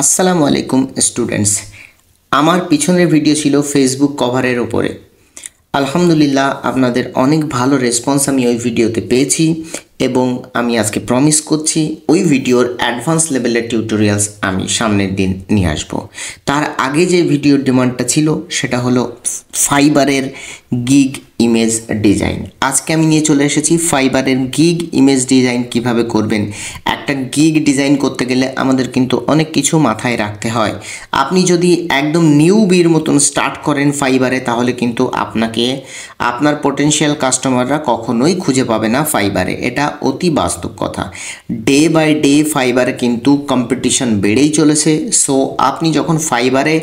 আসসালামু আলাইকুম স্টুডেন্টস। আমার পিছনের ভিডিও ছিল ফেসবুক কভারের ওপরে। আলহামদুলিল্লাহ আপনাদের অনেক ভালো রেসপন্স আমি ওই ভিডিওতে পেয়েছি এবং আমি আজকে প্রমিস করছি ওই ভিডিওর অ্যাডভান্স লেভেলের টিউটোরিয়ালস আমি সামনের দিন নিয়ে আসব। তার আগে যে ভিডিওর ডিমান্ডটা ছিল সেটা হলো ফাইবারের গিগ ইমেজ ডিজাইন। আজকে আমি নিয়ে চলে এসেছি ফাইবারের গিগ ইমেজ ডিজাইন কিভাবে করবেন। একটা গিগ ডিজাইন করতে গেলে আমাদের কিন্তু অনেক কিছু মাথায় রাখতে হয়। আপনি যদি একদম নিউবির মতন স্টার্ট করেন ফাইবারে, তাহলে কিন্তু আপনাকে আপনার পটেনশিয়াল কাস্টমাররা কখনোই খুঁজে পাবে না ফাইবারে। এটা অতি বাস্তব কথা। ডে বাই ডে ফাইবারে কিন্তু কম্পিটিশন বেড়েই চলেছে। সো আপনি যখন ফাইবারে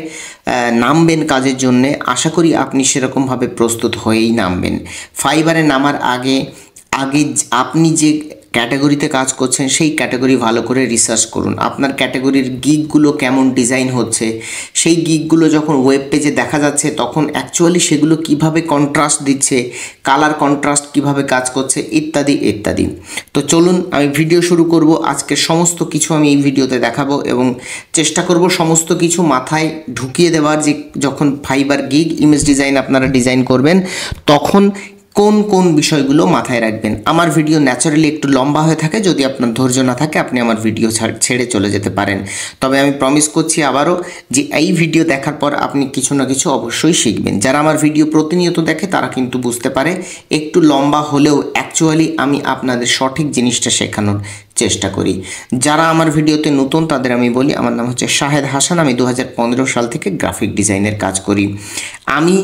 নামবেন কাজের জন্যে, আশা করি আপনি সেরকমভাবে প্রস্তুত হয়েই নামবেন। ফাইবারে নামার আগে আপনি যে ক্যাটাগরিতে কাজ করছেন সেই ক্যাটাগরি ভালো করে রিসার্চ করুন। আপনার ক্যাটাগরির গিগগুলো কেমন ডিজাইন হচ্ছে, সেই গিগগুলো যখন ওয়েব পেজে দেখা যাচ্ছে তখন অ্যাকচুয়ালি সেগুলো কিভাবে কন্ট্রাস্ট দিচ্ছে, কালার কন্ট্রাস্ট কিভাবে কাজ করছে, ইত্যাদি ইত্যাদি। তো চলুন আমি ভিডিও শুরু করব। আজকে সমস্ত কিছু আমি এই ভিডিওতে দেখাবো এবং চেষ্টা করব সমস্ত কিছু মাথায় ঢুকিয়ে দেওয়ার, যে যখন ফাইবার গিগ ইমেজ ডিজাইন আপনারা ডিজাইন করবেন তখন কোন কোন বিষয়গুলো মাথায় রাখবেন। আমার ভিডিও ন্যাচারালি একটু লম্বা হয়ে থাকে, যদি আপনার ধৈর্য না থাকে আপনি আমার ভিডিও ছেড়ে চলে যেতে পারেন। তবে আমি প্রমিস করছি আবারও যে এই ভিডিও দেখার পর আপনি কিছু না কিছু অবশ্যই শিখবেন। যারা আমার ভিডিও প্রতিনিয়ত দেখে তারা কিন্তু বুঝতে পারে একটু লম্বা হলেও অ্যাকচুয়ালি আমি আপনাদের সঠিক জিনিসটা শেখানোর চেষ্টা করি। যারা আমার ভিডিওতে নতুন তাদের আমি বলি, আমার নাম হচ্ছে শাহেদ হাসান। আমি 2015 সাল থেকে গ্রাফিক ডিজাইনের কাজ করি। আমি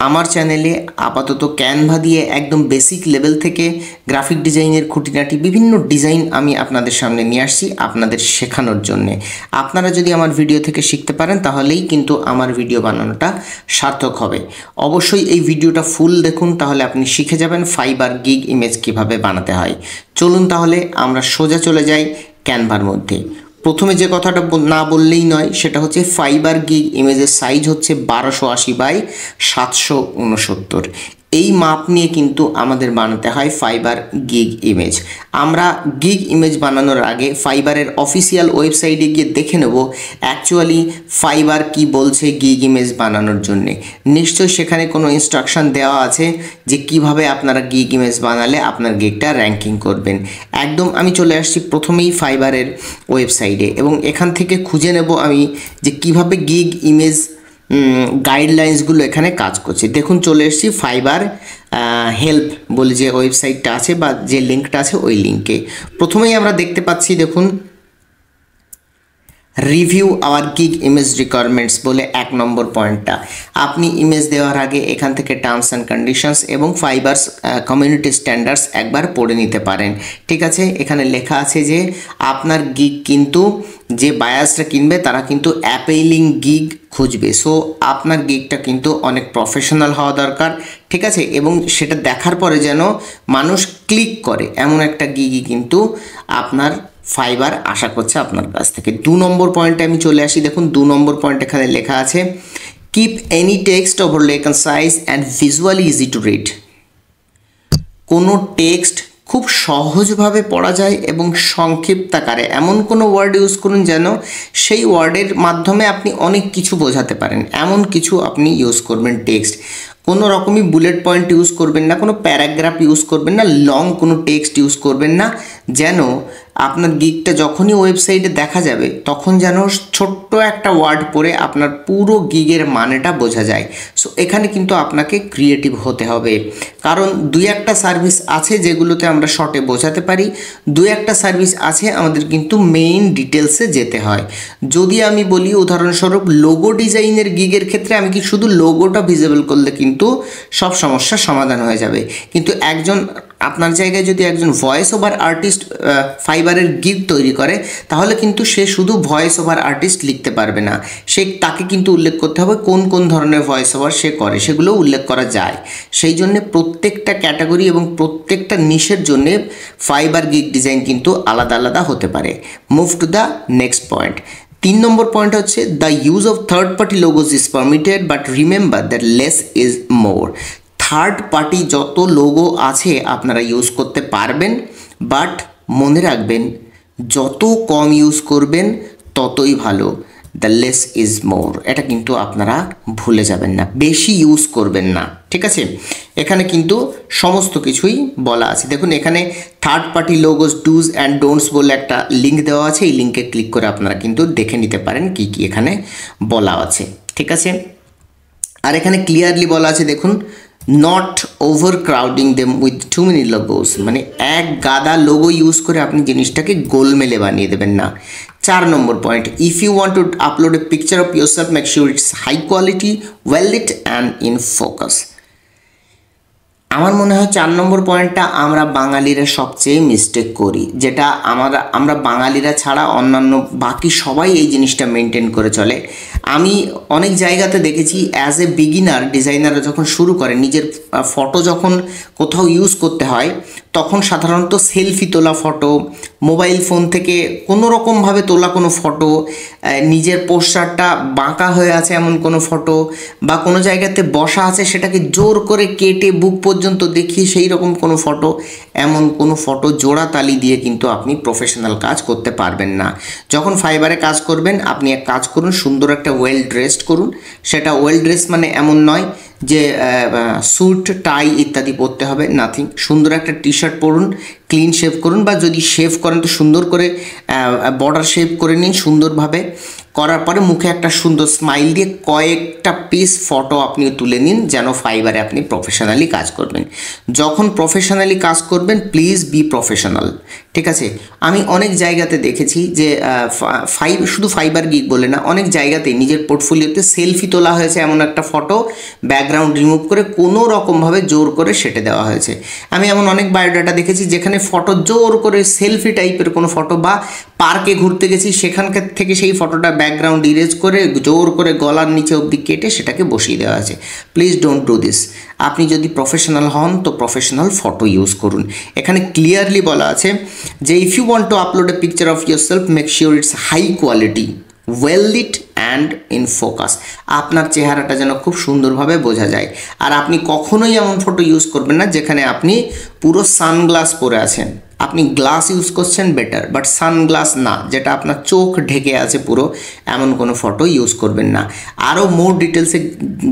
আমার চ্যানেলে আপাতত ক্যানভা দিয়ে একদম বেসিক লেভেল থেকে গ্রাফিক ডিজাইনের খুঁটিনাটি বিভিন্ন ডিজাইন আমি আপনাদের সামনে নিয়ে আসছি আপনাদের শেখানোর জন্যে। আপনারা যদি আমার ভিডিও থেকে শিখতে পারেন তাহলেই কিন্তু আমার ভিডিও বানানোটা সার্থক হবে। অবশ্যই এই ভিডিওটা ফুল দেখুন, তাহলে আপনি শিখে যাবেন ফাইবার গিগ ইমেজ কিভাবে বানাতে হয়। চলুন তাহলে আমরা সোজা চলে যাই ক্যানভার মধ্যে। প্রথমে যে কথাটা না বললেই নয়, সেটা হচ্ছে ফাইবার গিগ ইমেজের সাইজ হচ্ছে 1280 বাই 769। এই মাপ নিয়ে কিন্তু আমাদের বানাতে হয় ফাইবার গিগ ইমেজ। আমরা গিগ ইমেজ বানানোর আগে ফাইবারের অফিসিয়াল ওয়েবসাইটে গিয়ে দেখে নেব অ্যাকচুয়ালি ফাইবার কি বলছে গিগ ইমেজ বানানোর জন্যে। নিশ্চয়ই সেখানে কোনো ইনস্ট্রাকশন দেওয়া আছে যে কিভাবে আপনারা গিগ ইমেজ বানালে আপনার গিগটা র্যাঙ্কিং করবেন। একদম আমি চলে আসছি প্রথমেই ফাইবারের ওয়েবসাইটে এবং এখান থেকে খুঁজে নেব আমি যে কিভাবে গিগ ইমেজ গাইডলাইন্সগুলো এখানে কাজ করছে। দেখুন চলে এসেছি ফাইবার হেল্প বলে যে ওয়েবসাইটটা আছে বা যে লিঙ্কটা আছে ওই লিঙ্কে। প্রথমেই আমরা দেখতে পাচ্ছি, দেখুন review our gig image requirements বলে 1 নম্বর পয়েন্টটা। আপনি ইমেজ দেওয়ার আগে এখান থেকে টার্মস অ্যান্ড কন্ডিশনস এবং ফাইবারস কমিউনিটি স্ট্যান্ডার্ডস একবার পড়ে নিতে পারেন। ঠিক আছে, এখানে লেখা আছে যে আপনার গিগ কিন্তু যে বায়ার্সরা কিনবে তারা কিন্তু অ্যাপেইলিং গিগ খুঁজবে। সো আপনার গিগটা কিন্তু অনেক প্রফেশনাল হওয়া দরকার। ঠিক আছে, এবং সেটা দেখার পরে যেন মানুষ ক্লিক করে এমন একটা গিগই কিন্তু আপনার ফাইবার আশা করছে আপনার কাছ থেকে। 2 নম্বর পয়েন্টে আমি চলে আসি। দেখুন 2 নম্বর পয়েন্ট এখানে লেখা আছে keep any text overlay concise and visually easy to read. কোনো টেক্সট খুব সহজভাবে পড়া যায় এবং সংক্ষিপ্ত আকারে এমন কোনো ওয়ার্ড ইউজ করুন যেন সেই ওয়ার্ডের মাধ্যমে আপনি অনেক কিছু বোঝাতে পারেন, এমন কিছু আপনি ইউজ করবেন টেক্সট। কোনো রকমই বুলেট পয়েন্ট ইউজ করবেন না, কোনো প্যারাগ্রাফ ইউজ করবেন না, লং কোনো টেক্সট ইউজ করবেন না, যেন আপনার গিগটা যখনই ওয়েবসাইটে দেখা যাবে তখন যেন ছোট্ট একটা ওয়ার্ড পড়ে আপনার পুরো গিগের মানেটা বোঝা যায়। সো এখানে কিন্তু আপনাকে ক্রিয়েটিভ হতে হবে, কারণ 2-1টা সার্ভিস আছে যেগুলোতে আমরা শর্টে বোঝাতে পারি, 2-1টা সার্ভিস আছে আমাদের কিন্তু মেইন ডিটেলসে যেতে হয়। যদি আমি বলি উদাহরণস্বরূপ লোগো ডিজাইনের গিগের ক্ষেত্রে আমি কি শুধু লোগোটা ভিজিবল করলে কিন্তু সব সমস্যার সমাধান হয়ে যাবে, কিন্তু আপনার জায়গায় যদি একজন ভয়েস ওভার আর্টিস্ট ফাইবারের গিগ তৈরি করে তাহলে কিন্তু সে শুধু ভয়েস ওভার আর্টিস্ট লিখতে পারবে না, তাকে কিন্তু উল্লেখ করতে হবে কোন কোন ধরনের ভয়েস ওভার সে করে, সেগুলো উল্লেখ করা যায়। সেই জন্য প্রত্যেকটা ক্যাটাগরি এবং প্রত্যেকটা নিশের জন্য ফাইবার গিগ ডিজাইন কিন্তু আলাদা আলাদা হতে পারে। Move to the next point. 3 number point হচ্ছে the use of third party logos is permitted but remember that less is more. Third party যত লোগো আছে আপনারা ইউজ করতে পারবেন, বাট মনে রাখবেন যত কম ইউজ করবেন ততই ভালো। দ্য লেস ইজ মোর, এটা কিন্তু আপনারা ভুলে যাবেন না, বেশি ইউজ করবেন না, ঠিক আছে। এখানে কিন্তু সমস্ত কিছুই বলা আছে। দেখুন এখানে third party logos dos and don'ts বলে একটা লিঙ্ক দেওয়া আছে, এই লিঙ্কে ক্লিক করে আপনারা কিন্তু দেখে নিতে পারেন কি কি এখানে বলা আছে, ঠিক আছে। আর এখানে ক্লিয়ারলি বলা আছে দেখুন, not overcrowding them with too many logos, মানে এক গাদা লোগো ইউজ করে আপনি জিনিসটাকে গোলমেলে বানিয়ে দেবেন না। 4 number point, if you want to upload a picture of yourself make sure it's high quality, well lit and in focus. আমার মনে হয় 4 নম্বর পয়েন্টটা আমরা বাঙালিরা সবচেয়ে মিস্টেক করি, যেটা আমরা বাঙালিরা ছাড়া অন্যান্য বাকি সবাই এই জিনিসটা মেনটেন করে চলে। আমি অনেক জায়গাতে দেখেছি অ্যাজ এ বিগিনার ডিজাইনাররা যখন শুরু করে নিজের ফটো যখন কোথাও ইউজ করতে হয় তখন সাধারণত সেলফি তোলা ফটো, মোবাইল ফোন থেকে কোনো রকমভাবে তোলা কোনো ফটো, নিজের পোস্টারটা বাঁকা হয়ে আছে এমন কোনো ফটো, বা কোনো জায়গাতে বসা আছে সেটাকে জোর করে কেটে বুক পর্যন্ত দেখিয়ে সেই রকম কোনো ফটো, এমন কোনো ফটো জোড়া তালি দিয়ে কিন্তু আপনি প্রফেশনাল কাজ করতে পারবেন না। যখন ফাইবারে কাজ করবেন আপনি এক কাজ করুন, সুন্দর একটা ওয়েল ড্রেসড করুন। সেটা ওয়েল ড্রেস মানে এমন নয় যে স্যুট টাই ইত্যাদি পরতে হবে, নাথিং। সুন্দর একটা টি শার্ট পরুন, ক্লিন শেভ করুন, বা যদি শেভ করেন তো সুন্দর করে বর্ডার শেভ করে নিন সুন্দরভাবে। করার পরে মুখে একটা সুন্দর স্মাইল দিয়ে কয়েকটা পিস ফটো আপনি তুলে নিন, যেন ফাইবারে আপনি প্রফেশনালি কাজ করবেন। যখন প্রফেশনালি কাজ করবেন প্লিজ বি প্রফেশনাল, ঠিক আছে। আমি অনেক জায়গাতে দেখেছি যে শুধু ফাইবার গিগ বলে না, অনেক জায়গাতে নিজের পোর্টফোলিওতে সেলফি তোলা হয়েছে এমন একটা ফটো ব্যাকগ্রাউন্ড রিমুভ করে কোনো রকমভাবে জোর করে সেটে দেওয়া হয়েছে। আমি এমন অনেক বায়োডাটা দেখেছি যেখানে ফটো জোর করে সেলফি টাইপের কোনো ফটো, বা পার্কে ঘুরতে গেছি সেখানকার থেকে সেই ফটোটা ব্যাকগ্রাউন্ড ইরেজ করে জোর করে গলার নিচে অবধি কেটে সেটাকে বসিয়ে দেওয়া আছে। Please don't do this. আপনি যদি প্রফেশনাল হন তো প্রফেশনাল ফটো ইউজ করুন। এখানে ক্লিয়ারলি বলা আছে যে if you want to upload a picture of yourself make sure it's high quality, well lit and in focus. আপনার চেহারাটা যেন খুব সুন্দরভাবে বোঝা যায়। আর আপনি কখনোই এমন ফটো ইউজ করবেন না যেখানে আপনি পুরো সানগ্লাস পরে আছেন। আপনি গ্লাস ইউজ করছেন বেটার, বাট সানগ্লাস না, যেটা আপনার চোখ ঢেকে আছে পুরো, এমন কোনো ফটো ইউজ করবেন না। আরও মোর ডিটেলসে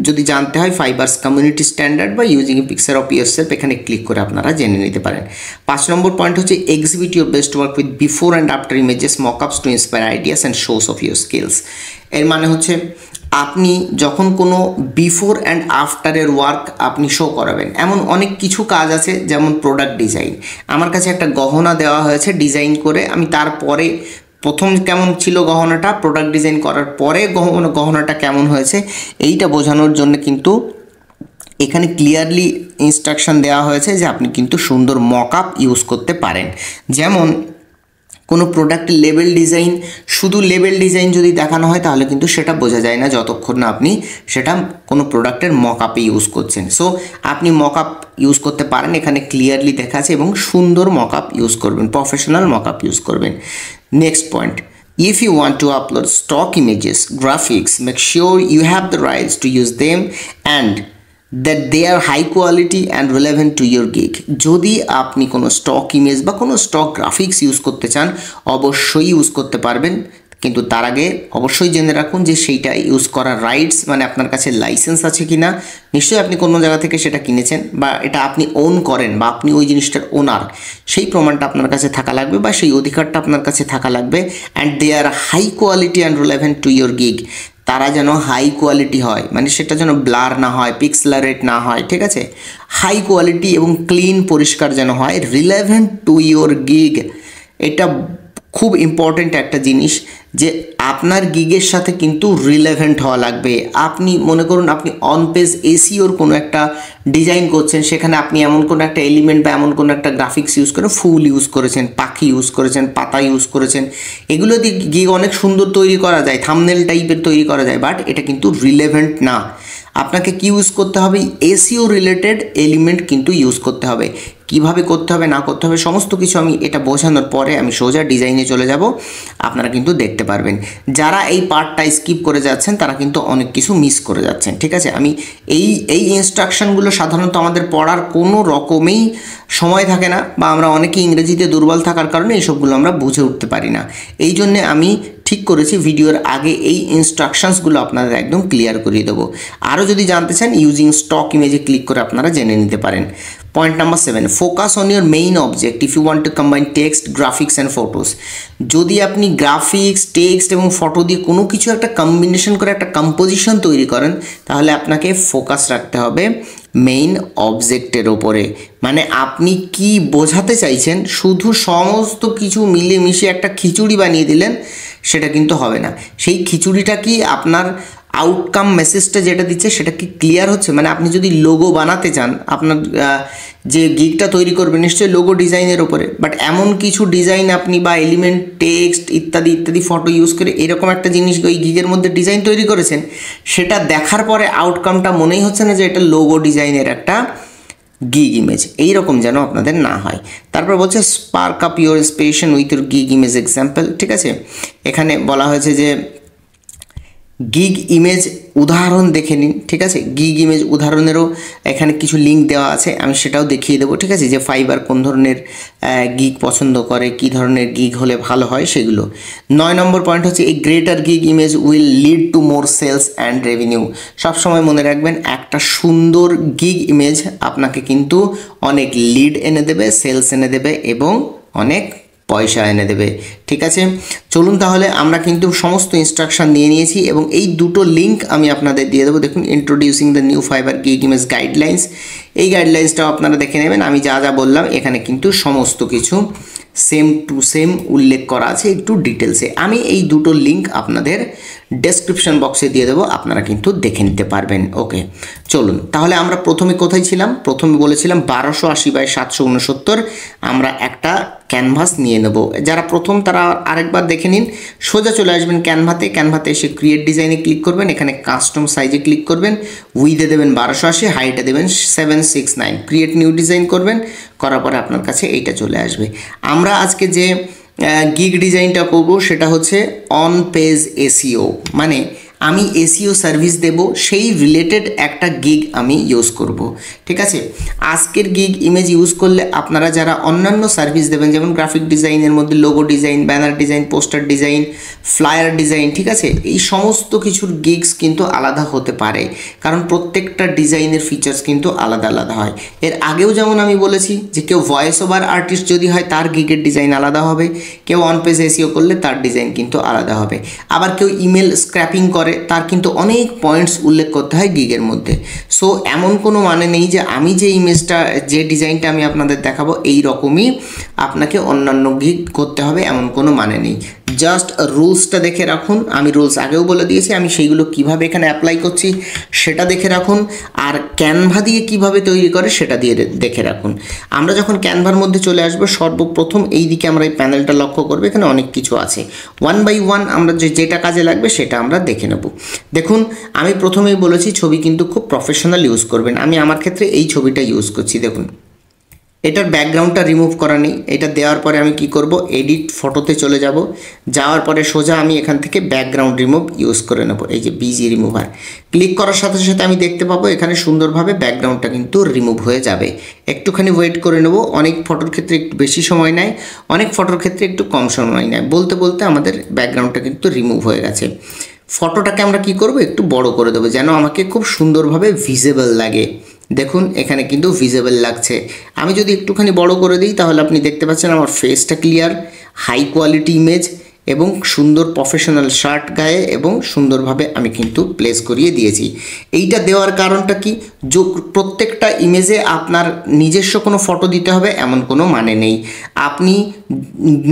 যদি জানতে হয় ফাইবারস কমিউনিটি স্ট্যান্ডার্ড বা using a picture of yourself, এখানে ক্লিক করে আপনারা জেনে নিতে পারেন। 5 নম্বর পয়েন্ট হচ্ছে exhibit your best work with before and after images, mockups to inspire ideas and shows of your skills. এর মানে হচ্ছে আপনি যখন কোনো বিফোর অ্যান্ড আফটারের ওয়ার্ক আপনি শো করাবেন, এমন অনেক কিছু কাজ আছে, যেমন প্রোডাক্ট ডিজাইন। আমার কাছে একটা গহনা দেওয়া হয়েছে ডিজাইন করে, আমি তারপরে প্রথম কেমন ছিল গহনাটা, প্রোডাক্ট ডিজাইন করার পরে গহনাটা কেমন হয়েছে এইটা বোঝানোর জন্য কিন্তু এখানে ক্লিয়ারলি ইনস্ট্রাকশন দেওয়া হয়েছে যে আপনি কিন্তু সুন্দর মকআপ ইউজ করতে পারেন। যেমন কোনো প্রোডাক্টের লেবেল ডিজাইন, শুধু লেবেল ডিজাইন যদি দেখানো হয় তাহলে কিন্তু সেটা বোঝা যায় না যতক্ষণ না আপনি সেটা কোনো প্রোডাক্টের মকআপে ইউজ করছেন। সো আপনি মকআপ ইউজ করতে পারেন, এখানে ক্লিয়ারলি দেখা আছে, এবং সুন্দর মকআপ ইউজ করবেন, প্রফেশনাল মকআপ ইউজ করবেন। Next point, if you want to upload stock images, graphics, make sure you have the rights to use them and that they are high quality and relevant to your gig. যদি আপনি কোনো stock image বা কোনো stock graphics use করতে চান অবশ্যই use করতে পারবেন, কিন্তু তার আগে অবশ্যই জেনে রাখুন যে সেইটা ইউজ করার রাইটস মানে আপনার কাছে লাইসেন্স আছে কি না। নিশ্চয়ই আপনি কোনো জায়গা থেকে সেটা কিনেছেন বা এটা আপনি ওন করেন বা আপনি ওই জিনিসটার ওনার, সেই প্রমাণটা আপনার কাছে থাকা লাগবে বা সেই অধিকারটা আপনার কাছে থাকা লাগবে। And they are high quality and relevant to your gig, তারা যেন হাই কোয়ালিটি হয়, মানে সেটা যেন ব্লার না হয়, পিক্সেলারেট না হয়, ঠিক আছে, হাই কোয়ালিটি এবং ক্লিন পরিষ্কার যেন হয়, রিলেভেন্ট টু ইয়োর গিগ। এটা খুব ইম্পর্ট্যান্ট একটা জিনিস যে আপনার গিগের সাথে কিন্তু রিলেভেন্ট হওয়া লাগবে। আপনি মনে করুন আপনি অন পেজ এসিওর কোনো একটা ডিজাইন করছেন, সেখানে আপনি এমন কোনো একটা এলিমেন্ট বা এমন কোনো একটা গ্রাফিক্স ইউজ করে ফুল ইউজ করেছেন, পাখি ইউজ করেছেন, পাতা ইউজ করেছেন, এগুলো দিয়ে গিগ অনেক সুন্দর তৈরি করা যায়, থাম্বনেল টাইপের তৈরি করা যায়, বাট এটা কিন্তু রিলেভেন্ট না। আপনাকে কি ইউজ করতে হবে, এসিও রিলেটেড এলিমেন্ট কিন্তু ইউজ করতে হবে। কিভাবে করতে হবে না করতে হবে সমস্ত কিছু আমি এটা বোঝানোর পরে আমি সোজা ডিজাইনে চলে যাব, আপনারা কিন্তু দেখতে পারবেন। যারা এই পার্টটা স্কিপ করে যাচ্ছেন তারা কিন্তু অনেক কিছু মিস করে যাচ্ছেন, ঠিক আছে। আমি এই ইনস্ট্রাকশনগুলো সাধারণত আমাদের পড়ার কোনো রকমেই সময় থাকে না, বা আমরা অনেকেই ইংরেজিতে দুর্বল থাকার কারণে এইসবগুলো আমরা বুঝে উঠতে পারি না। এই জন্যে আমি ঠিক ঠিক করেছি ভিডিওর আগে এই ইনস্ট্রাকশনসগুলো আপনাদের একদম ক্লিয়ার করিয়ে দেবো। আরও যদি জানতে চান ইউজিং স্টক ইমেজে ক্লিক করে আপনারা জেনে নিতে পারেন। Point number 7, focus on your main object if you want to combine text, graphics and photos. যদি আপনি গ্রাফিক্স, টেক্সট এবং ফটো দিয়ে কোনো কিছু একটা কম্বিনেশন করে একটা কম্পোজিশন তৈরি করেন, তাহলে আপনাকে ফোকাস রাখতে হবে মেইন অবজেক্টের ওপরে। মানে আপনি কি বোঝাতে চাইছেন, শুধু সমস্ত কিছু মিলেমিশে একটা খিচুড়ি বানিয়ে দিলেন সেটা কিন্তু হবে না। সেই খিচুড়িটা কি আপনার আউটকাম মেসেজটা যেটা দিচ্ছে সেটা কি ক্লিয়ার হচ্ছে? মানে আপনি যদি লোগো বানাতে চান, আপনার যে গিগটা তৈরি করবেন নিশ্চয়ই লোগো ডিজাইনের ওপরে, বাট এমন কিছু ডিজাইন আপনি বা এলিমেন্ট, টেক্সট ইত্যাদি ইত্যাদি ফটো ইউজ করে এরকম একটা জিনিস ওই গিগের মধ্যে ডিজাইন তৈরি করেছেন, সেটা দেখার পরে আউটকামটা মনেই হচ্ছে না যে এটা লোগো ডিজাইনের একটা গিগ ইমেজ। এইরকম যেন আপনাদের না হয়। তারপর বলছে spark up your inspiration with your gig image example. ঠিক আছে, এখানে বলা হয়েছে যে গিগ ইমেজ উদাহরণ দেখে নিন। ঠিক আছে, গিগ ইমেজ উদাহরণেরও এখানে কিছু লিঙ্ক দেওয়া আছে, আমি সেটাও দেখিয়ে দেবো। ঠিক আছে, যে ফাইবার কোন ধরনের গিগ পছন্দ করে, কি ধরনের গিগ হলে ভালো হয় সেগুলো। 9 নম্বর পয়েন্ট হচ্ছে এই greater gig image will lead to more sales and revenue. সবসময় মনে রাখবেন একটা সুন্দর গিগ ইমেজ আপনাকে কিন্তু অনেক লিড এনে দেবে, সেলস এনে দেবে এবং অনেক পয়সা এনে দেবে। ঠিক আছে, চলুন তাহলে আমরা কিন্তু সমস্ত ইনস্ট্রাকশন দিয়ে নিয়েছি এবং এই দুটো লিঙ্ক আমি আপনাদের দিয়ে দেবো। দেখুন, introducing the new fibre gig image guidelines, এই গাইডলাইন্সটাও আপনারা দেখে নেবেন। আমি যা যা বললাম এখানে কিন্তু সমস্ত কিছু সেম টু সেম উল্লেখ করা আছে একটু ডিটেলসে। আমি এই দুটো লিঙ্ক আপনাদের ডেসক্রিপশন বক্সে দিয়ে দেবো, আপনারা কিন্তু দেখে নিতে পারবেন। ওকে, চলুন তাহলে আমরা প্রথমে কোথায় ছিলাম? প্রথমে বলেছিলাম 1280x769 আমরা একটা ক্যানভাস নিয়ে নেব। যারা প্রথম তারা আরেকবার দেখে নিন। সোজা চলে আসবেন ক্যানভাতে এসে ক্রিয়েট ডিজাইনে ক্লিক করবেন, এখানে কাস্টম সাইজে ক্লিক করবেন, উইথে দেবেন 1280, হাইটে দেবেন 769, ক্রিয়েট নিউ ডিজাইন করবেন, করার পরে আপনার কাছে এইটা চলে আসবে। আমরা আজকে যে গিগ ডিজাইনটা করব সেটা হচ্ছে অন পেজ এসইও, মানে আমি এসইও সার্ভিস দেব সেই রিলেটেড একটা গিগ আমি ইউজ করব। ঠিক আছে, আজকের গিগ ইমেজ ইউজ করলে আপনারা যারা অন্যান্য সার্ভিস দেবেন, যেমন গ্রাফিক ডিজাইনের মধ্যে logo design, banner design, poster design, flyer design, ঠিক আছে, এই সমস্ত কিছুর গিগস কিন্তু আলাদা হতে পারে, কারণ প্রত্যেকটা ডিজাইনের ফিচার্স কিন্তু আলাদা আলাদা হয়। এর আগেও যেমন আমি বলেছি যে কেউ ভয়েস ওভার আর্টিস্ট যদি হয় তার গিগের ডিজাইন আলাদা হবে, কেউ অন পেজ এসইও করলে তার ডিজাইন কিন্তু আলাদা হবে, আবার কেউ ইমেল স্ক্র্যাপিং করে তার কিন্তু অনেক পয়েন্টস উল্লেখ করতে হয় গিগের মধ্যে। সো এমন কোনো মানে নেই যে আমি যে ইমেজটা, যে ডিজাইনটা আমি আপনাদের দেখাবো এই রকমই আপনাকে অন্যান্য গিগ করতে হবে, এমন কোনো মানে নেই। জাস্ট রুলসটা দেখে রাখুন, আমি রুলস আগেও বলে দিয়েছি, আমি সেইগুলো কিভাবে এখানে অ্যাপ্লাই করছি সেটা দেখে রাখুন, আর ক্যানভা দিয়ে কিভাবে তৈরি করে সেটা দিয়ে দেখে রাখুন। আমরা যখন ক্যানভার মধ্যে চলে আসবো, সর্বপ্রথম এই দিকে আমরা এই প্যানেলটা লক্ষ্য করবো, এখানে অনেক কিছু আছে, 1 বাই 1 আমরা যেটা কাজে লাগবে সেটা আমরা দেখে নেব। দেখুন, আমি প্রথমেই বলেছি ছবি কিন্তু খুব প্রফেশনাল ইউজ করবেন। আমি আমার ক্ষেত্রে এই ছবিটা ইউজ করছি। দেখুন, এটার ব্যাকগ্রাউন্ডটা রিমুভ করা নেই, এটা দেওয়ার পরে আমি কি করব, এডিট ফটোতে চলে যাব, যাওয়ার পরে সোজা আমি এখান থেকে ব্যাকগ্রাউন্ড রিমুভ ইউজ করে নেব। এই যে বিজি রিমুভার ক্লিক করার সাথে সাথে আমি দেখতে পাবো এখানে সুন্দরভাবে ব্যাকগ্রাউন্ডটা কিন্তু রিমুভ হয়ে যাবে। একটুখানি ওয়েট করে নেব, অনেক ফটোর ক্ষেত্রে একটু বেশি সময় নেয়, অনেক ফটোর ক্ষেত্রে একটু কম সময় নেয়। বলতে বলতে আমাদের ব্যাকগ্রাউন্ডটা কিন্তু রিমুভ হয়ে গেছে। ফটোটাকে আমরা কি করব, একটু বড় করে দেবো যেন আমাকে খুব সুন্দরভাবে ভিজিবল লাগে। দেখুন, এখানে কিন্তু ভিজিবল লাগছে। আমি যদি একটুখানি বড় করে দিই তাহলে আপনি দেখতে পাচ্ছেন আমার ফেসটা ক্লিয়ার, হাই কোয়ালিটি ইমেজ এবং সুন্দর প্রফেশনাল শার্ট গায়ে এবং সুন্দরভাবে আমি কিন্তু প্লেস করিয়ে দিয়েছি। এইটা দেওয়ার কারণটা কি, প্রত্যেকটা ইমেজে আপনার নিজস্ব কোনো ফটো দিতে হবে এমন কোনো মানে নেই। আপনি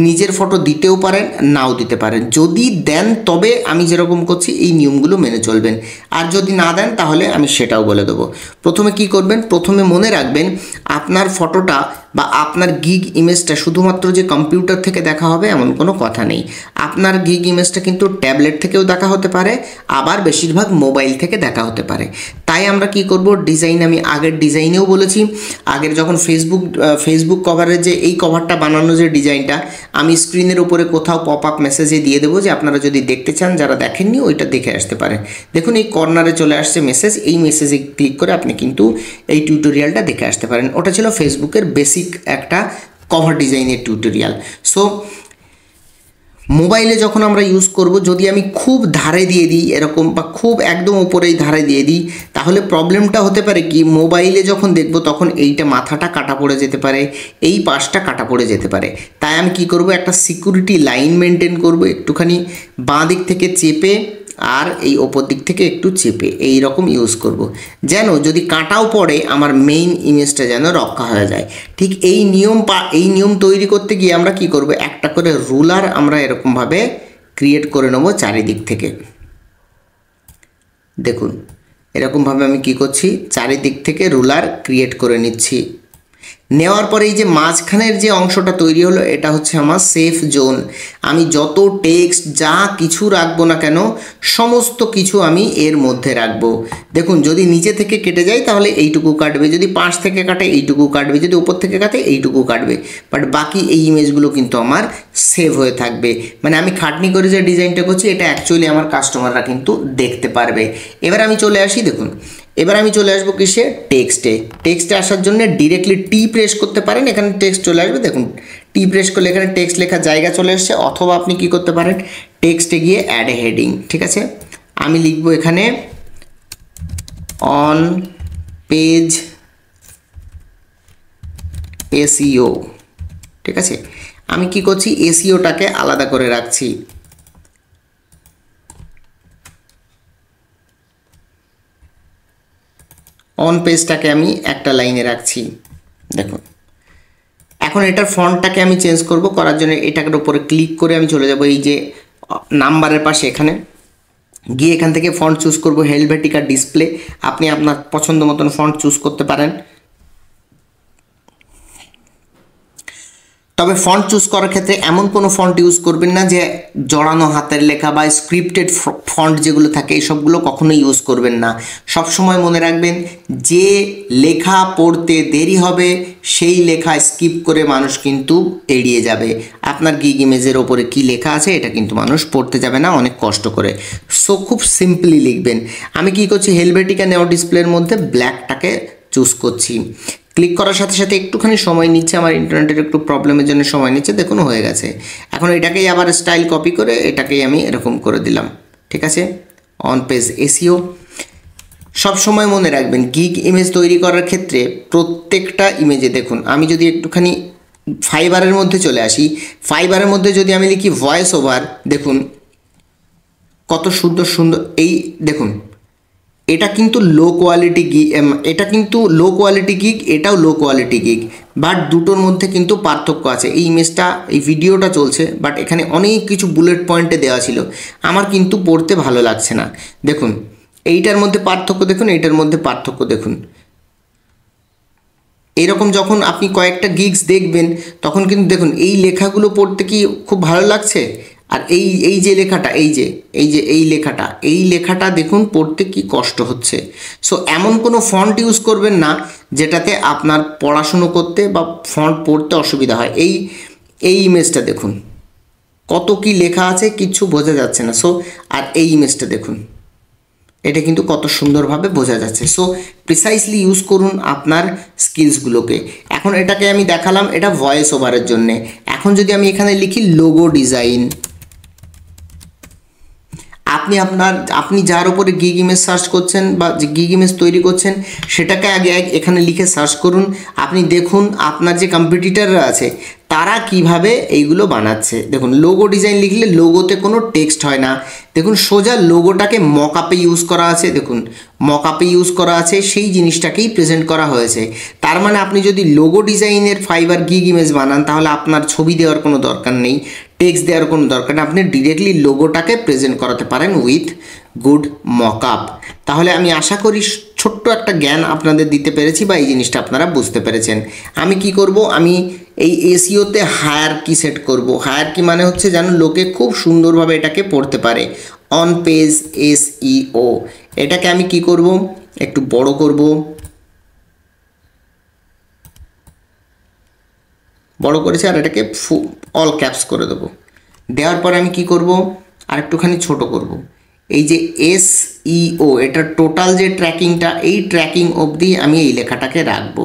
নিজের ফটো দিতেও পারেন, নাও দিতে পারেন। যদি দেন তবে আমি যেরকম করছি এই নিয়মগুলো মেনে চলবেন, আর যদি না দেন তাহলে আমি সেটাও বলে দেবো। প্রথমে কি করবেন, প্রথমে মনে রাখবেন আপনার ফটোটা বা আপনার গিগ ইমেজটা শুধুমাত্র যে কম্পিউটার থেকে দেখা হবে এমন কোনো কথা নেই। আপনার গিগ ইমেজটা কিন্তু ট্যাবলেট থেকেও দেখা হতে পারে, আবার বেশিরভাগ মোবাইল থেকে দেখা হতে পারে। তাই আমরা কি করব, ডিজাইন আমি আগের ডিজাইনেও বলেছি, আগের যখন ফেসবুক কভারের যে এই কভারটা বানানো যে ডিজাইনটা আমি স্ক্রিনের উপরে কোথাও পপ আপ মেসেজে দিয়ে দেবো যে আপনারা যদি দেখতে চান, যারা দেখেননি ওইটা দেখে আসতে পারেন। দেখুন, এই কর্নারে চলে আসছে মেসেজ, এই মেসেজে ক্লিক করে আপনি কিন্তু এই টিউটোরিয়ালটা দেখে আসতে পারেন। ওটা ছিল ফেসবুকের বেসিক একটা কভার ডিজাইনের টিউটোরিয়াল। সো মোবাইলে যখন আমরা ইউজ করব, যদি আমি খুব ধারে দিয়ে দিই এরকম, বা খুব একদম উপরেই ধারে দিয়ে দিই, তাহলে প্রবলেমটা হতে পারে কি, মোবাইলে যখন দেখব তখন এইটা মাথাটা কাটা পড়ে যেতে পারে, এই পাশটা কাটা পড়ে যেতে পারে। তাই আমি কি করব, একটা সিকিউরিটি লাইন মেনটেন করব, একটুখানি বাঁ দিক থেকে চেপে আর এই ওপর দিক থেকে একটু চেপে এই রকম ইউজ করব, যেন যদি কাটাও পড়ে আমার মেইন ইমেজটা যেন রক্ষা হয়ে যায়। ঠিক এই নিয়ম তৈরি করতে গিয়ে আমরা কি করব, একটা করে রুলার আমরা এরকমভাবে ক্রিয়েট করে নেব চারিদিক থেকে। দেখুন এরকমভাবে আমি কি করছি, চারিদিক থেকে রুলার ক্রিয়েট করে নিচ্ছি। নেওয়ার পরে এই যে মাঝখানের যে অংশটা তৈরি হলো, এটা হচ্ছে আমার সেফ জোন। আমি যত টেক্সট যা কিছু রাখবো না কেন, সমস্ত কিছু আমি এর মধ্যে রাখবো। দেখুন যদি নিচে থেকে কেটে যায় তাহলে এইটুকু কাটবে, যদি পাশ থেকে কাটে এইটুকু কাটবে, যদি উপর থেকে কাটে এইটুকু কাটবে, বাট বাকি এই ইমেজগুলো কিন্তু আমার সেভ হয়ে থাকবে। মানে আমি খাটনি করে যে ডিজাইনটা করছি এটা অ্যাকচুয়ালি আমার কাস্টমাররা কিন্তু দেখতে পারবে। এবার আমি চলে আসি, দেখুন এবার আমি চলে আসবো কিসে, টেক্সটে আসার জন্য ডিরেক্টলি টি প্রেস করতে পারেন, এখানে টেক্সট চলে আসবে। দেখুন টি প্রেস করলে এখানে টেক্সট লেখার জায়গা চলে আসছে, অথবা আপনি কি করতে পারেন, টেক্সটে গিয়ে অ্যাড এ হেডিং। ঠিক আছে, আমি লিখবো এখানে অন পেজ এসইও। ঠিক আছে, আমি কি করছি, এসইওটাকে আলাদা করে রাখছি। অন পেজটাকে আমি একটা লাইনে রাখছি। দেখুন এখন এটার ফন্টটাকে আমি চেঞ্জ করব, করার জন্য এটার উপরে ক্লিক করে আমি চলে যাব এই যে নাম্বারের পাশে, এখানে গিয়ে এখান থেকে ফন্ট চুজ করব হেলভেটিকা ডিসপ্লে। আপনি আপনার পছন্দ মতন ফন্ট চুজ করতে পারেন, তবে ফন্ট চুজ করার ক্ষেত্রে এমন কোনো ফন্ট ইউজ করবেন না যে জড়ানো হাতের লেখা বা স্ক্রিপ্টেড ফন্ট যেগুলো থাকে এই সবগুলো কখনোই ইউজ করবেন না। সব সময় মনে রাখবেন যে লেখা পড়তে দেরি হবে সেই লেখা স্কিপ করে মানুষ কিন্তু এড়িয়ে যাবে। আপনার গিগ ইমেজের ওপরে কী লেখা আছে এটা কিন্তু মানুষ পড়তে যাবে না অনেক কষ্ট করে। সো খুব সিম্পলি লিখবেন। আমি কি করছি, হেলভেটিকা নেও ডিসপ্লের মধ্যে ব্ল্যাকটাকে চুজ করছি। ক্লিক করার সাথে সাথে একটুখানি সময় নিচ্ছে, আমার ইন্টারনেটের একটু প্রবলেমের জন্য সময় নিচ্ছে। দেখুন হয়ে গেছে। এখন এটাকেই আবার স্টাইল কপি করে এটাকেই আমি এরকম করে দিলাম। ঠিক আছে, অন পেজ এসইও। সব সময় মনে রাখবেন গিগ ইমেজ তৈরি করার ক্ষেত্রে প্রত্যেকটা ইমেজে দেখুন, আমি যদি একটুখানি ফাইবারের মধ্যে চলে আসি, ফাইবারের মধ্যে যদি আমি লিখি ভয়েস ওভার, দেখুন কত সুন্দর সুন্দর। এই দেখুন এটা কিন্তু লো কোয়ালিটি গিগ, এটা কিন্তু লো কোয়ালিটি গিগ, এটাও লো কোয়ালিটি গিগ, বাট দুটোর মধ্যে কিন্তু পার্থক্য আছে। এই ইমেজটা, এই ভিডিওটা চলছে, বাট এখানে অনেক কিছু বুলেট পয়েন্টে দেওয়া ছিল, আমার কিন্তু পড়তে ভালো লাগছে না। দেখুন এইটার মধ্যে পার্থক্য দেখুন, এইটার মধ্যে পার্থক্য দেখুন। এরকম যখন আপনি কয়েকটা গিগস দেখবেন তখন কিন্তু দেখুন এই লেখাগুলো পড়তে কি খুব ভালো লাগছে, আর এই যে লেখাটা, এই লেখাটা দেখুন পড়তে কি কষ্ট হচ্ছে। সো এমন কোনো ফন্ট ইউজ করবেন না যেটাতে আপনার পড়াশুনো করতে বা ফন্ট পড়তে অসুবিধা হয়। এই ইমেজটা দেখুন কত কি লেখা আছে, কিচ্ছু বোঝা যাচ্ছে না। সো আর এই ইমেজটা দেখুন, এটা কিন্তু কত সুন্দরভাবে বোঝা যাচ্ছে। সো প্রিসাইসলি ইউজ করুন আপনার স্কিলসগুলোকে। এখন এটাকে আমি দেখালাম, এটা ভয়েস ওভারের জন্যে। এখন যদি আমি এখানে লিখি লোগো ডিজাইন, আপনি যার উপরে গিগ ইমেজ সার্চ করছেন বা যে গিগ ইমেজ তৈরি করছেন সেটাকে আগে এখানে লিখে সার্চ করুন। আপনি দেখুন আপনার যে কম্পিটিটররা আছে তারা কিভাবে এইগুলো বানাচ্ছে। দেখুন লোগো ডিজাইন লিখলে লোগোতে কোনো টেক্সট হয় না। দেখুন সোজা লোগোটাকে মকআপে ইউজ করা আছে, দেখুন মকআপে ইউজ করা আছে, সেই জিনিসটাকেই প্রেজেন্ট করা হয়েছে। তার মানে আপনি যদি লোগো ডিজাইনের ফাইবার গিগ ইমেজ বানান তাহলে আপনার ছবি দেওয়ার কোনো দরকার নেই, টেক্সট দেওয়ার কোনো দরকার নেই, আপনি ডিরেক্টলি লোগোটাকে প্রেজেন্ট করাতে পারেন উইথ গুড মকআপ। তাহলে আমি আশা করি ছোট্ট একটা জ্ঞান আপনাদের দিতে পেরেছি বা এই জিনিসটা আপনারা বুঝতে পেরেছেন। আমি কি করব, আমি এই এসইওতে হায়ার কি সেট করব। হায়ার কি মানে হচ্ছে যেন লোকে খুব সুন্দরভাবে এটাকে পড়তে পারে। অন পেজ এসইও, এটাকে আমি কি করব, একটু বড় করব, বড় করেছি, আর এটাকে অল ক্যাপস করে দেবো। দেওয়ার পরে আমি কি করব, আর একটুখানি ছোট করব। এই যে এসইও, এটা টোটাল যে ট্র্যাকিংটা, এই ট্র্যাকিং অবধি আমি এই লেখাটাকে রাখবো।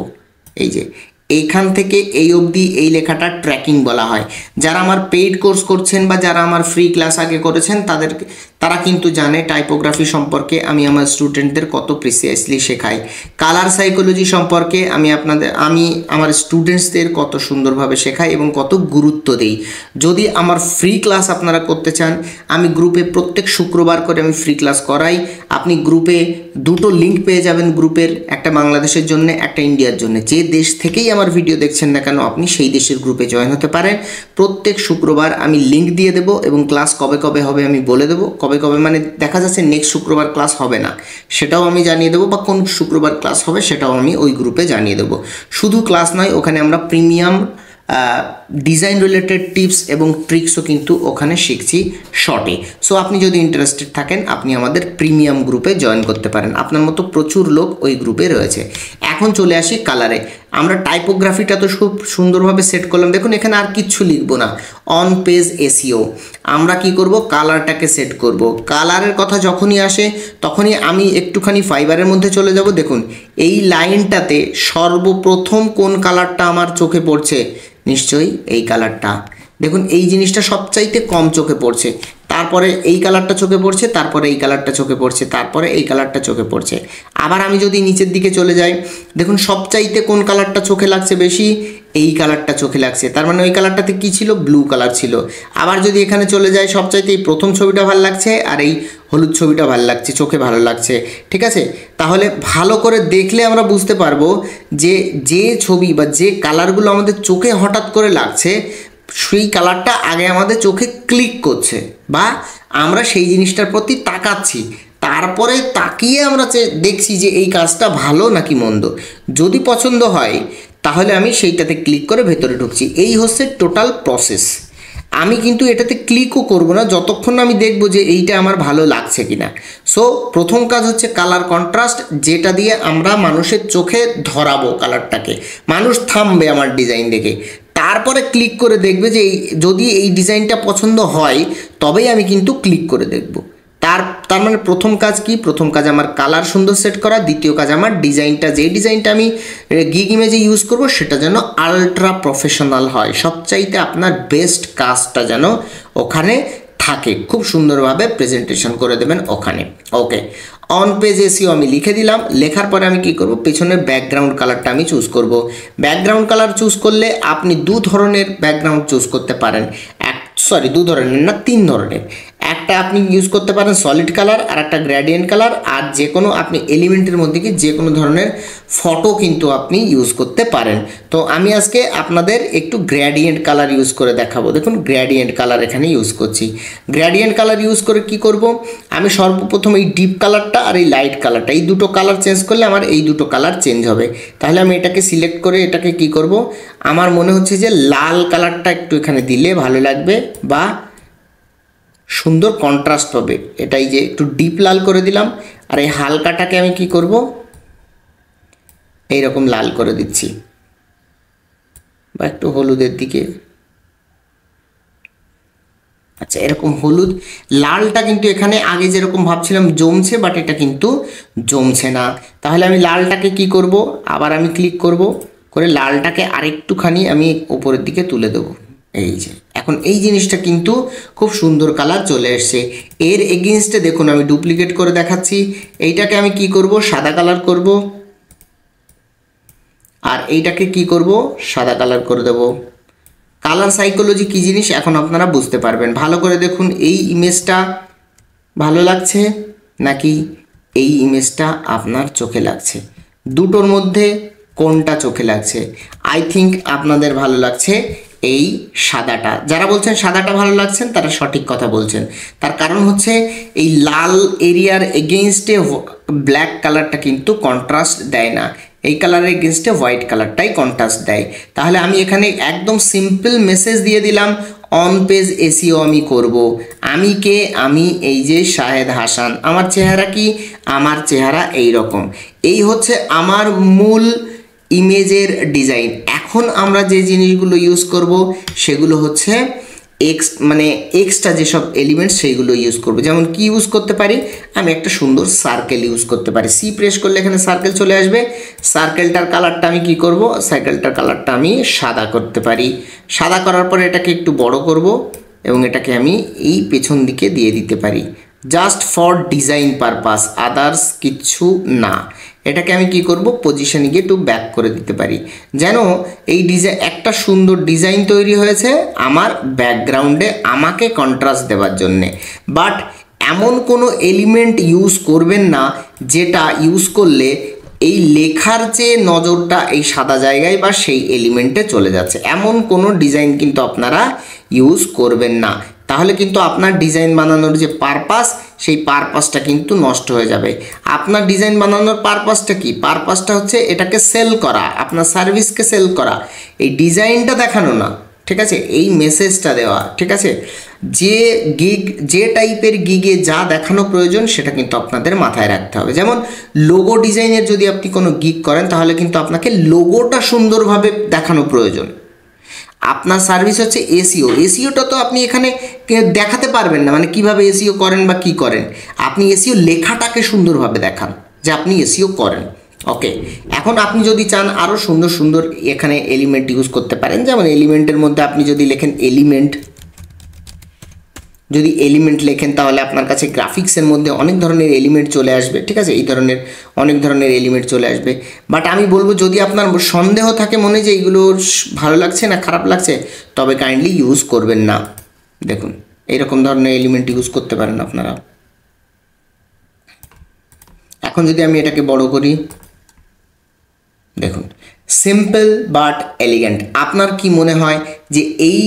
এই যে এইখান থেকে এই অবধি এই লেখাটা ট্র্যাকিং বলা হয়। যারা আমার পেইড কোর্স করছেন বা যারা আমার ফ্রি ক্লাস আগে করেছেন তারা কিন্তু জানে টাইপোগ্রাফি সম্পর্কে আমি আমার স্টুডেন্টদের কত প্রিসাইসলি শেখাই। কালার সাইকোলজি সম্পর্কে আমি আমার স্টুডেন্টসদের কত সুন্দরভাবে শেখাই এবং কত গুরুত্ব দিই। যদি আমার ফ্রি ক্লাস আপনারা করতে চান, আমি গ্রুপে প্রত্যেক শুক্রবার করে আমি ফ্রি ক্লাস করাই। আপনি গ্রুপে দুটো লিঙ্ক পেয়ে যাবেন গ্রুপের, একটা বাংলাদেশের জন্য, একটা ইন্ডিয়ার জন্য। যে দেশ থেকেই আমার ভিডিও দেখছেন না কেন আপনি সেই দেশের গ্রুপে জয়েন হতে পারেন। প্রত্যেক শুক্রবার আমি লিঙ্ক দিয়ে দেবো এবং ক্লাস কবে কবে হবে আমি বলে দেবো। কবে কবে মানে দেখা যাচ্ছে নেক্সট শুক্রবার ক্লাস হবে না সেটাও আমি জানিয়ে দেবো, বা কোন শুক্রবার ক্লাস হবে সেটাও আমি ওই গ্রুপে জানিয়ে দেবো। শুধু ক্লাস নয়, ওখানে আমরা প্রিমিয়াম ডিজাইন রিলেটেড টিপস এবং ট্রিক্সও কিন্তু ওখানে শিখছি শর্টে। সো আপনি যদি ইন্টারেস্টেড থাকেন আপনি আমাদের প্রিমিয়াম গ্রুপে জয়েন করতে পারেন। আপনার মতো প্রচুর লোক ওই গ্রুপে রয়েছে। এখন চলে আসি কালারে। আমরা টাইপোগ্রাফিটা তো খুব সুন্দরভাবে সেট করলাম। দেখুন এখানে আর কিচ্ছু লিখবো না। অন পেজ এসইও আমরা কি করব, কালারটাকে সেট করব। কালারের কথা যখনই আসে তখনই আমি একটুখানি ফাইবারের মধ্যে চলে যাব। দেখুন এই লাইনটাতে সর্বপ্রথম কোন কালারটা আমার চোখে পড়ছে, নিশ্চয়ই এই কালারটা। দেখুন এই জিনিসটা সবচাইতে কম চোখে পড়ছে, তারপরে এই কালারটা চোখে পড়ছে, তারপরে এই কালারটা চোখে পড়ছে, তারপরে এই কালারটা চোখে পড়ছে। আবার আমি যদি নিচের দিকে চলে যাই, দেখুন সবচাইতে কোন কালারটা চোখে লাগছে বেশি, এই কালারটা চোখে লাগছে। তার মানে ওই কালারটাতে কি ছিল, ব্লু কালার ছিল। আবার যদি এখানে চলে যাই, সবচাইতে এই প্রথম ছবিটা ভালো লাগছে আর এই হলুদ ছবিটা ভালো লাগছে, চোখে ভালো লাগছে। ঠিক আছে, তাহলে ভালো করে দেখলে আমরা বুঝতে পারবো যে ছবি বা যে কালারগুলো আমাদের চোখে হঠাৎ করে লাগছে সেই কালারটা আগে আমাদের চোখে ক্লিক করছে বা আমরা সেই জিনিসটার প্রতি তাকাচ্ছি। তারপরে তাকিয়ে আমরা দেখছি যে এই কাজটা ভালো নাকি মন্দ। যদি পছন্দ হয় তাহলে আমি সেইটাতে ক্লিক করে ভেতরে ঢুকছি। এই হচ্ছে টোটাল প্রসেস। আমি কিন্তু এটাতে ক্লিকও করব না যতক্ষণ না আমি দেখব যে এইটা আমার ভালো লাগছে কিনা। সো প্রথম কাজ হচ্ছে কালার কন্ট্রাস্ট, যেটা দিয়ে আমরা মানুষের চোখে ধরাবো কালারটাকে। মানুষ থামবে আমার ডিজাইন দেখে, তারপরে ক্লিক করে দেখবে যে যদি এই ডিজাইনটা পছন্দ হয় তবেই আমি কিন্তু ক্লিক করে দেখব। তার মানে প্রথম কাজ কি, প্রথম কাজ আমার কালার সুন্দর সেট করা। দ্বিতীয় কাজ আমার ডিজাইনটা, যে ডিজাইনটা আমি গিগ ইমেজে ইউজ করব সেটা যেন আলট্রা প্রফেশনাল হয়। সবচাইতে আপনার বেস্ট কাজটা যেন ওখানে থাকে, খুব সুন্দরভাবে প্রেজেন্টেশন করে দেবেন ওখানে। ওকে, অন পেজ এসইও আমি লিখে দিলাম। লেখার পরে আমি কি করব, পেছনের ব্যাকগ্রাউন্ড কালারটা আমি চুজ করব। ব্যাকগ্রাউন্ড কালার চুজ করলে আপনি দু ধরনের ব্যাকগ্রাউন্ড চুজ করতে পারেন। দু ধরনের না, তিন ধরনের। একটা আপনি ইউজ করতে পারেন সলিড কালার, আর একটা গ্রেডিয়েন্ট কালার, আর যে কোনো আপনি এলিমেন্টের মধ্যে কি যে কোনো ধরনের ফটো কিন্তু আপনি ইউজ করতে পারেন। তো আমি আজকে আপনাদের একটু গ্রেডিয়েন্ট কালার ইউজ করে দেখাবো। দেখুন গ্রেডিয়েন্ট কালার এখানে ইউজ করছি। গ্রেডিয়েন্ট কালার ইউজ করে কি করব, আমি সর্বপ্রথম এই ডিপ কালারটা আর এই লাইট কালারটা, এই দুটো কালার চেঞ্জ করলে আমার এই দুটো কালার চেঞ্জ হবে। তাহলে আমি এটাকে সিলেক্ট করে এটাকে কি করব, আমার মনে হচ্ছে যে লাল কালারটা একটু এখানে দিলে ভালো লাগবে বা সুন্দর কন্ট্রাস্ট হবে। এটাই যে একটু ডিপ লাল করে দিলাম, আর এই হালকাটাকে আমি কি করব, এইরকম লাল করে দিচ্ছি বা একটু হলুদের দিকে। আচ্ছা, এরকম হলুদ লালটা কিন্তু এখানে আগে যেরকম ভাবছিলাম জমছে, বাট এটা কিন্তু জমছে না। তাহলে আমি লালটাকে কি করব, আবার আমি ক্লিক করব করে লালটাকে আরেকটুখানি আমি উপরের দিকে তুলে দেবো। এই যে এখন এই জিনিসটা কিন্তু খুব সুন্দর কালার চলে এসছে। এর এগেইনস্টে দেখুন আমি ডুপ্লিকেট করে দেখাচ্ছি। এইটাকে আমি কি করব, সাদা কালার করব, আর এইটাকে কি করব, সাদা কালার করে দেব। কালার সাইকোলজি কী জিনিস এখন আপনারা বুঝতে পারবেন। ভালো করে দেখুন, এই ইমেজটা ভালো লাগছে নাকি এই ইমেজটা আপনার চোখে লাগছে, দুটোর মধ্যে কোনটা চোখে লাগছে? আই থিঙ্ক আপনাদের ভালো লাগছে এই সাদাটা। যারা বলছেন সাদাটা ভালো লাগছেন তারা সঠিক কথা বলছেন। তার কারণ হচ্ছে এই লাল এরিয়ার এগেইনস্টে ব্ল্যাক কালারটা কিন্তু কন্ট্রাস্ট দেয় না, এই কালারের এগেইনস্টে হোয়াইট কালারটাই কন্ট্রাস্ট দেয়। তাহলে আমি এখানে একদম সিম্পল মেসেজ দিয়ে দিলাম, অন পেজ এসইও আমি করব। আমি কে? আমি এই যে শাহেদ হাসান। আমার চেহারা কি? আমার চেহারা এই রকম। এই হচ্ছে আমার মূল ইমেজের ডিজাইন। এখন আমরা যে জিনিসগুলো ইউজ করব সেগুলো হচ্ছে মানে এক্সট্রা যেসব এলিমেন্টস সেইগুলো ইউজ করব। যেমন কি ইউজ করতে পারি, আমি একটা সুন্দর সার্কেল ইউজ করতে পারি। সি প্রেস করলে এখানে সার্কেল চলে আসবে। সার্কেলটার কালারটা আমি কি করব, সার্কেলটার কালারটা আমি সাদা করতে পারি। সাদা করার পরে এটাকে একটু বড় করব এবং এটাকে আমি এই পেছন দিকে দিয়ে দিতে পারি, just for design purpose, others কিচ্ছু না। এটাকে আমি কি করব, পজিশনে গিয়ে একটু ব্যাক করে দিতে পারি, যেন এই ডিজাইন একটা সুন্দর ডিজাইন তৈরি হয়েছে আমার ব্যাকগ্রাউন্ডে আমাকে কন্ট্রাস্ট দেওয়ার জন্যে। বাট এমন কোনো এলিমেন্ট ইউজ করবেন না যেটা ইউজ করলে এই লেখার যে নজরটা এই সাদা জায়গায় বা সেই এলিমেন্টে চলে যাচ্ছে, এমন কোনো ডিজাইন কিন্তু আপনারা ইউজ করবেন না। তাহলে কিন্তু আপনার ডিজাইন বানানোর যে পারপাস, সেই পারপাসটা কিন্তু নষ্ট হয়ে যাবে। আপনার ডিজাইন বানানোর পারপাসটা কি, পারপাসটা হচ্ছে এটাকে সেল করা, আপনার সার্ভিসকে সেল করা, এই ডিজাইনটা দেখানো না, ঠিক আছে, এই মেসেজটা দেওয়া, ঠিক আছে। যে গিগ, যে টাইপের গিগে যা দেখানো প্রয়োজন সেটা কিন্তু আপনাদের মাথায় রাখতে হবে। যেমন লোগো ডিজাইনের যদি আপনি কোনো গিগ করেন তাহলে কিন্তু আপনাকে লোগোটা সুন্দরভাবে দেখানো প্রয়োজন। আপনার সার্ভিস হচ্ছে এসইও, এসইওটা তো আপনি এখানে দেখাতে পারবেন না, মানে কিভাবে এসইও করেন বা কি করেন, আপনি এসইও লেখাটাকে সুন্দরভাবে দেখান যে আপনি এসইও করেন। ওকে, এখন আপনি যদি চান আরও সুন্দর সুন্দর এখানে এলিমেন্ট ইউজ করতে পারেন। যেমন এলিমেন্টের মধ্যে আপনি যদি লেখেন এলিমেন্ট, যদি এলিমেন্ট লেখেন তাহলে আপনার কাছে গ্রাফিক্সের মধ্যে অনেক ধরনের এলিমেন্ট চলে আসবে, ঠিক আছে, এই ধরনের অনেক ধরনের এলিমেন্ট চলে আসবে। বাট আমি বলবো যদি আপনার সন্দেহ থাকে মনে যে এইগুলো ভালো লাগছে না খারাপ লাগছে, তবে কাইন্ডলি ইউজ করবেন না। দেখুন এইরকম ধরনের এলিমেন্ট ইউজ করতে পারেন আপনারা। এখন যদি আমি এটাকে বড় করি, দেখুন সিম্পল বাট এলিগেন্ট। আপনার কি মনে হয় যে এই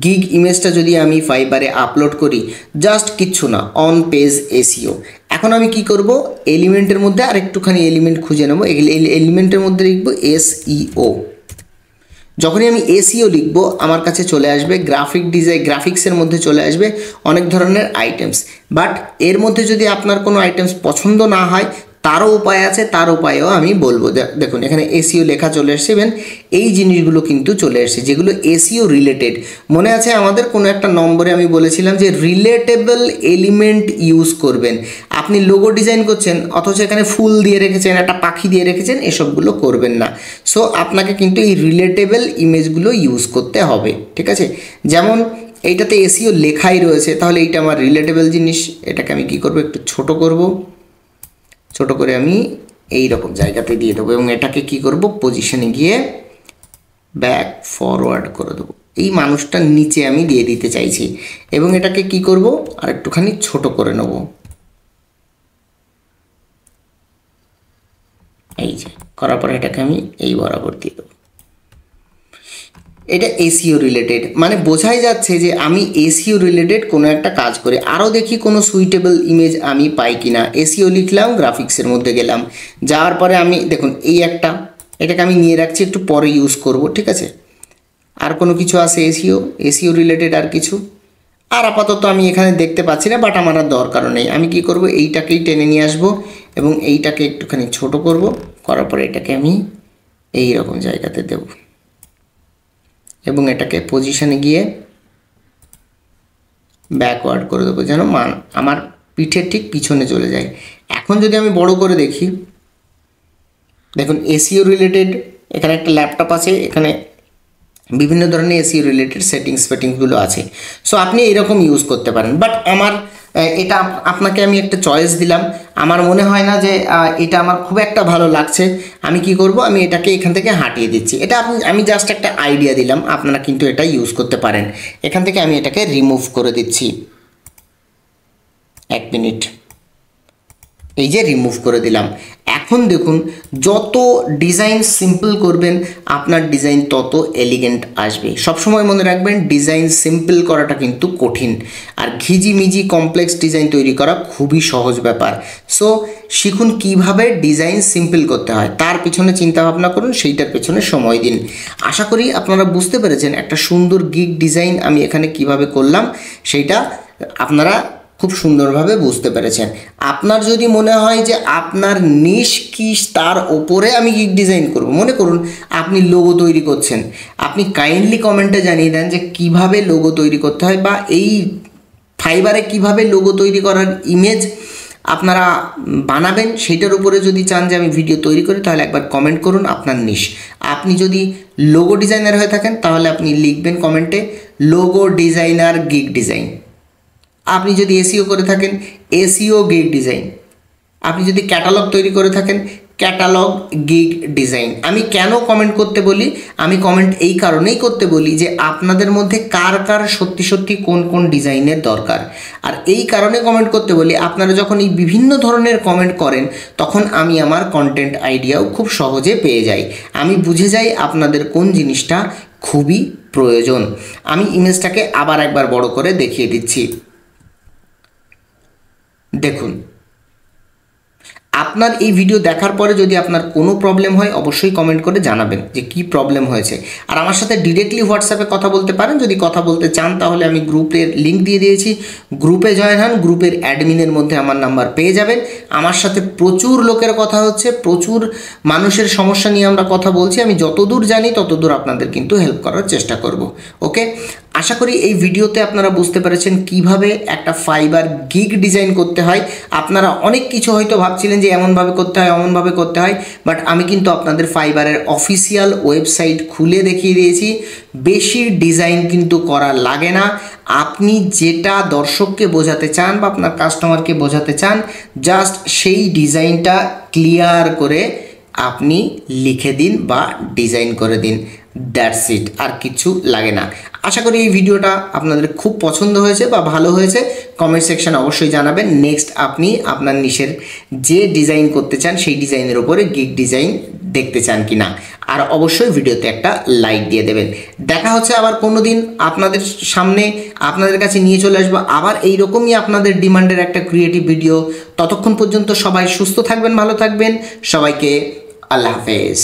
গিগ ইমেজটা যদি আমি ফাইবারে আপলোড করি, জাস্ট কিচ্ছু না, অন পেজ এসইও। এখন আমি কি করব, এলিমেন্টের মধ্যে আর একটুখানি এলিমেন্ট খুঁজে নেব, এলিমেন্টের মধ্যে লিখব এসইও। যখনই আমি এসইও লিখব আমার কাছে চলে আসবে গ্রাফিক ডিজাইন, গ্রাফিক্সের মধ্যে চলে আসবে অনেক ধরনের আইটেমস। বাট এর মধ্যে যদি আপনার কোনো আইটেমস পছন্দ না হয় তারও উপায় আছে, তার উপায়ও আমি বলবো। দেখুন এখানে এসইও লেখা চলে এসছে, ইভেন এই জিনিসগুলো কিন্তু চলে এসছে যেগুলো এসইও রিলেটেড। মনে আছে আমাদের কোনো একটা নম্বরে আমি বলেছিলাম যে রিলেটেবল এলিমেন্ট ইউজ করবেন। আপনি লোগো ডিজাইন করছেন অথচ এখানে ফুল দিয়ে রেখেছেন, একটা পাখি দিয়ে রেখেছেন, এসবগুলো করবেন না। সো আপনাকে কিন্তু এই রিলেটেবল ইমেজগুলো ইউজ করতে হবে, ঠিক আছে। যেমন এইটাতে এসইও লেখাই রয়েছে, তাহলে এইটা আমার রিলেটেবল জিনিস। এটাকে আমি কি করব, একটু ছোট করব, ছোট করে আমি এই রকম জায়গাতে দিয়ে দেবো এবং এটাকে কি করব, পজিশনে গিয়ে ব্যাক ফরওয়ার্ড করে দেবো। এই মানুষটার নিচে আমি দিয়ে দিতে চাইছি এবং এটাকে কি করব, আর একটুখানি ছোট করে নেব, এই যে করার পরে এটাকে আমি এই বরাবর দিয়ে দেবো। এটা এসইও রিলেটেড, মানে বোঝাই যাচ্ছে যে আমি এসইও রিলেটেড কোনো একটা কাজ করি। আরও দেখি কোনো সুইটেবল ইমেজ আমি পাই কিনা। এসইও লিখলাম, গ্রাফিক্সের মধ্যে গেলাম, যাওয়ার পরে আমি দেখুন এই একটা, এটাকে আমি নিয়ে রাখছি, একটু পরে ইউজ করব, ঠিক আছে। আর কোনো কিছু আছে এসইও রিলেটেড আর কিছু, আর আপাতত আমি এখানে দেখতে পাচ্ছি না, বাট আমার আর দরকারও নেই। আমি কি করব, এইটাকেই টেনে নিয়ে আসবো এবং এইটাকে একটুখানি ছোট করব, করার পরে এটাকে আমি এই রকম জায়গাতে দেব এবং এটাকে পজিশনে গিয়ে ব্যাকওয়ার্ড করে দেবো, যেন আমার পিঠের ঠিক পিছনে চলে যায়। এখন যদি আমি বড় করে দেখি, দেখুন এসইও রিলেটেড, এখানে একটা ল্যাপটপ আছে, এখানে বিভিন্ন ধরনের এসইও রিলেটেড সেটিংসগুলো আছে। সো আপনি এরকম ইউজ করতে পারেন। বাট আমার এটা আপনাকে আমি একটা চয়েস দিলাম, আমার মনে হয় না যে এটা আমার খুব একটা ভালো লাগছে। আমি কি করব, আমি এটাকে এখান থেকে হাঁটিয়ে দিচ্ছি। এটা আমি জাস্ট একটা আইডিয়া দিলাম, আপনারা কিন্তু এটা ইউজ করতে পারেন। এখান থেকে আমি এটাকে রিমুভ করে দিচ্ছি, 1 মিনিট, এই যে রিমুভ করে দিলাম। এখন দেখুন যত ডিজাইন সিম্পল করবেন আপনার ডিজাইন তত এলিগেন্ট আসবে। সবসময় মনে রাখবেন ডিজাইন সিম্পল করাটা কিন্তু কঠিন, আর ঘিজিমিজি কমপ্লেক্স ডিজাইন তৈরি করা খুবই সহজ ব্যাপার। সো শিখুন কিভাবে ডিজাইন সিম্পল করতে হয়, তার পিছনে চিন্তা ভাবনা করুন, সেইটার পেছনে সময় দিন। আশা করি আপনারা বুঝতে পেরেছেন একটা সুন্দর গিগ ডিজাইন আমি এখানে কিভাবে করলাম, সেইটা আপনারা খুব সুন্দরভাবে বুঝতে পেরেছেন। আপনার যদি মনে হয় যে আপনার নিশ কি তার ওপরে আমি গিগ ডিজাইন করব, মনে করুন আপনি লোগো তৈরি করছেন, আপনি কাইন্ডলি কমেন্টে জানিয়ে দেন যে কিভাবে লোগো তৈরি করতে হয় বা এই ফাইবারে কিভাবে লোগো তৈরি করার ইমেজ আপনারা বানাবেন, সেটার উপরে যদি চান যে আমি ভিডিও তৈরি করি তাহলে একবার কমেন্ট করুন আপনার নিশ। আপনি যদি লোগো ডিজাইনার হয়ে থাকেন তাহলে আপনি লিখবেন কমেন্টে লোগো ডিজাইনার গিগ ডিজাইন। আপনি যদি এসইও করে থাকেন এসইও গিগ ডিজাইন। আপনি যদি ক্যাটালগ তৈরি করে থাকেন ক্যাটালগ গিগ ডিজাইন। আমি কেন কমেন্ট করতে বলি, আমি কমেন্ট এই কারণেই করতে বলি যে আপনাদের মধ্যে কার কার সত্যি সত্যি কোন কোন ডিজাইনের দরকার। আর এই কারণে কমেন্ট করতে বলি, আপনারা যখন এই বিভিন্ন ধরনের কমেন্ট করেন তখন আমি আমার কন্টেন্ট আইডিয়াও খুব সহজে পেয়ে যাই। আমি বুঝে যাই আপনাদের কোন জিনিসটা খুবই প্রয়োজন। আমি ইমেজটাকে আবার একবার বড় করে দেখিয়ে দিচ্ছি। দেখুন, আপনার এই ভিডিও দেখার পরে যদি আপনার কোনো প্রবলেম হয় অবশ্যই কমেন্ট করে জানাবেন যে কি প্রবলেম হয়েছে। আর আমার সাথে ডিরেক্টলি হোয়াটসঅ্যাপে কথা বলতে পারেন। যদি কথা বলতে চান তাহলে আমি গ্রুপের লিঙ্ক দিয়ে দিয়েছি, গ্রুপে জয়েন হন, গ্রুপের অ্যাডমিনের মধ্যে আমার নাম্বার পেয়ে যাবেন। আমার সাথে প্রচুর লোকের কথা হচ্ছে, প্রচুর মানুষের সমস্যা নিয়ে আমরা কথা বলছি। আমি যতদূর জানি ততদূর আপনাদের কিন্তু হেল্প করার চেষ্টা করব। ওকে, আশা করি এই ভিডিওতে আপনারা বুঝতে পেরেছেন কিভাবে একটা ফাইবার গিগ ডিজাইন করতে হয়। আপনারা অনেক কিছু হয়তো ভাবছিলেন যে এমনভাবে করতে হয় অমনভাবে করতে হয়, বাট আমি কিন্তু আপনাদের ফাইবারের অফিসিয়াল ওয়েবসাইট খুলে দেখিয়ে দিয়েছি। বেশি ডিজাইন কিন্তু করা লাগে না। আপনি যেটা দর্শককে বোঝাতে চান বা আপনার কাস্টমারকে বোঝাতে চান, জাস্ট সেই ডিজাইনটা ক্লিয়ার করে আপনি লিখে দিন বা ডিজাইন করে দিন, দ্যাটস ইট, আর কিছু লাগে না। আশা করি এই ভিডিওটা আপনাদের খুব পছন্দ হয়েছে বা ভালো হয়েছে। কমেন্ট সেকশানে অবশ্যই জানাবেন নেক্সট আপনি আপনার নিশের যে ডিজাইন করতে চান সেই ডিজাইনের উপরে গিগ ডিজাইন দেখতে চান কি না। আর অবশ্যই ভিডিওতে একটা লাইক দিয়ে দেবেন। দেখা হচ্ছে আবার কোনো দিন আপনাদের সামনে, আপনাদের কাছে নিয়ে চলে আসবো আবার এইরকমই আপনাদের ডিমান্ডের একটা ক্রিয়েটিভ ভিডিও। ততক্ষণ পর্যন্ত সবাই সুস্থ থাকবেন, ভালো থাকবেন। সবাইকে আল্লাহ হাফেজ।